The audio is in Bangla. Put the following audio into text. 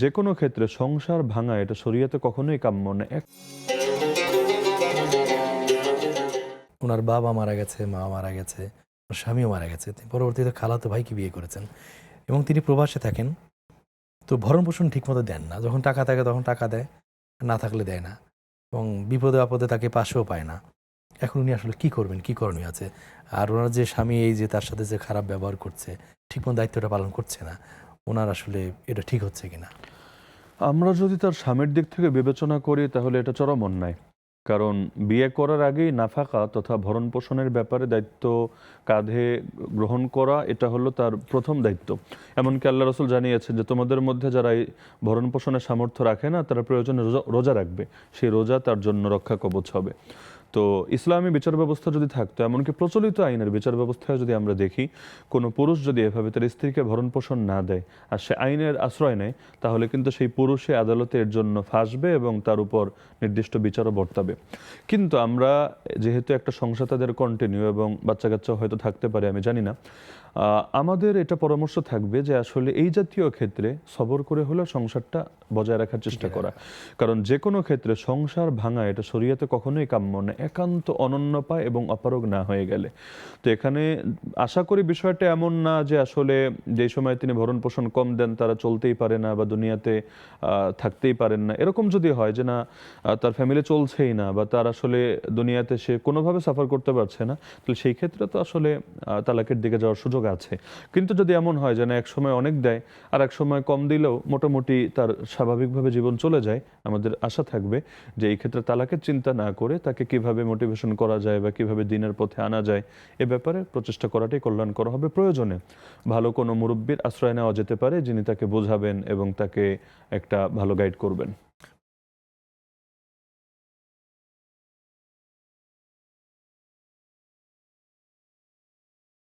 যে কোনো ক্ষেত্রে সংসার ভাঙা এটা শরীয়তে কখনোই কাম্য না। ওনার বাবা মারা গেছে, মা মারা গেছে, ওর স্বামীও মারা গেছে। তিনি পরবর্তীতে খালাতো ভাইকে বিয়ে করেছেন এবং তিনি প্রবাসে থাকেন। তো ভরণ পোষণ ঠিকমতো দেন না। যখন টাকা থাকে তখন টাকা দেয়, না থাকলে দেয় না এবং বিপদে আপদে তাকে পাশেও পায় না। এখন উনি আসলে কী করবেন, কী করণীয় আছে? আর ওনার যে স্বামী এই যে তার সাথে যে খারাপ ব্যবহার করছে, ঠিকমতো দায়িত্বটা পালন করছে না, ওনার আসলে এটা ঠিক হচ্ছে কিনা? আমরা যদি তার স্বামীর দিক থেকে বিবেচনা করি তাহলে এটা চরম অন্যায়। কারণ বিয়ে করার আগেই নাফাকা তথা ভরণ পোষণের ব্যাপারে দায়িত্ব কাঁধে গ্রহণ করা এটা হলো তার প্রথম দায়িত্ব। এমনকি আল্লাহ রসুল জানিয়েছেন যে তোমাদের মধ্যে যারা এই ভরণ পোষণের সামর্থ্য রাখে না তারা প্রয়োজনে রোজা রাখবে, সেই রোজা তার জন্য রক্ষা কবচ হবে। তো ইসলামী বিচার ব্যবস্থা যদি থাকতো, এমনকি প্রচলিত আইনের বিচার ব্যবস্থায় যদি আমরা দেখি, কোনো পুরুষ যদি এভাবে তার স্ত্রীকে ভরণ পোষণ না দেয় আর সে আইনের আশ্রয় নেয়, তাহলে কিন্তু সেই পুরুষে আদালতে এর জন্য ফাঁসবে এবং তার উপর নির্দিষ্ট বিচারও বর্তাবে। কিন্তু আমরা যেহেতু একটা সংসার তাদের কন্টিনিউ এবং বাচ্চা কাচ্চা হয়তো থাকতে পারে, আমি জানি না, আমাদের এটা পরামর্শ থাকবে যে আসলে এই জাতীয় ক্ষেত্রে সবর করে হলেও সংসারটা বজায় রাখার চেষ্টা করা। কারণ যে কোনো ক্ষেত্রে সংসার ভাঙা এটা শরীয়তে কখনোই কাম্য না, একান্ত অনন্য পায় এবং অপারগ না হয়ে গেলে। তো এখানে আশা করি বিষয়টা এমন না যে আসলে যেই সময় তিনি ভরণ পোষণ কম দেন তারা চলতেই পারে না বা দুনিয়াতে থাকতেই পারেন না। এরকম যদি হয় যে না তার ফ্যামিলি চলছেই না বা তার আসলে দুনিয়াতে সে কোনোভাবে সাফার করতে পারছে না, তাহলে সেই ক্ষেত্রে তো আসলে তালাকের দিকে যাওয়ার সুযোগ আছে। কিন্তু যদি এমন হয় যে না এক সময় অনেক দেয় আর এক সময় কম দিলেও মোটামুটি তার স্বাভাবিকভাবে জীবন চলে যায়, আমাদের আশা থাকবে যে এই ক্ষেত্রে তালাকের চিন্তা না করে তাকে কিভাবে মোটিভেশন করা যায় বা কিভাবে দিনের পথে আনা যায় এ ব্যাপারে প্রচেষ্টা করাটাই কল্যাণকর হবে। প্রয়োজনে ভালো কোনো মুরব্বির আশ্রয় নেওয়া যেতে পারে যিনি তাকে বোঝাবেন এবং তাকে একটা ভালো গাইড করবেন।